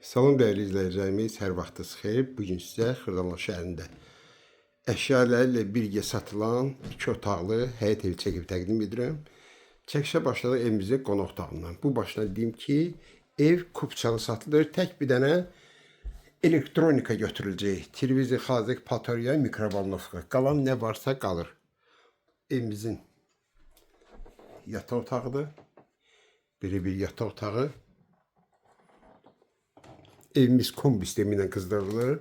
Salam dəyərli izləyicilərimiz, hər vaxtınız xeyir. Bugün sizə Xırdalan şəhərində əşyalarla birgə satılan 2 otaqlı həyət evi çəkib təqdim edirəm. Çəkişə başladıq evimizin qonaq otağından. Bu başına deyim ki, ev kupçalı satılır. Tək bir dənə elektronika götürüləcək. Televizor, xazək, patarya, mikrovalnovka. Qalan nə varsa qalır. Evimizin yataq otağıdır. Belə bir yataq otağı. Evimiz kombi sistemi ilə qızdırılır.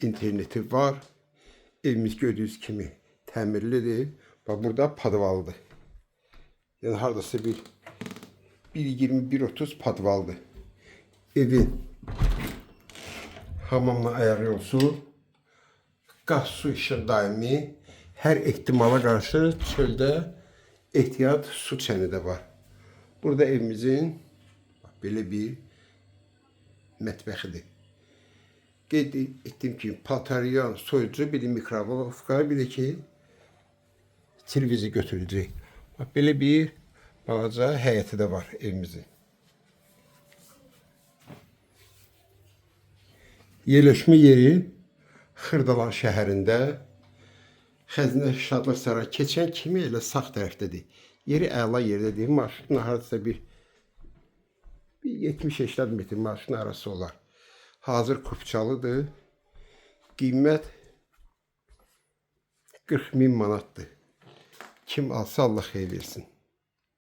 İnterneti var. Evimiz gördüyünüz kimi təmirlidir. Bax, burada padvalıdır. Yəni, haradasa bir 1.20-1.30 padvalıdır. Evin hamamla ayarı olsun. Qaz, su, işıq daimi. Hər ehtimala qarşı çöldə ehtiyat su çəni də var. Burada evimizin belə bir mətbəxidir. Qeyd etdiyim kimi pataryan, soyucu, bir mikrovalnovka, bir də ki televizor götürüləcək. Bax, belə bir balaca həyəti də var evimizin. Yerləşmə yeri Xırdalan şəhərində Xəzinə Şadlıq Sarayı keçən kimi elə sağ tərəfdədir. Yeri əla yerdədir. Marşrutun haradasa bir 70-80 metr marşrutun arası olar. Hazır kupçalıdır. Qiymət 40.000 manatdır. Kim alsa Allah xeyir versin.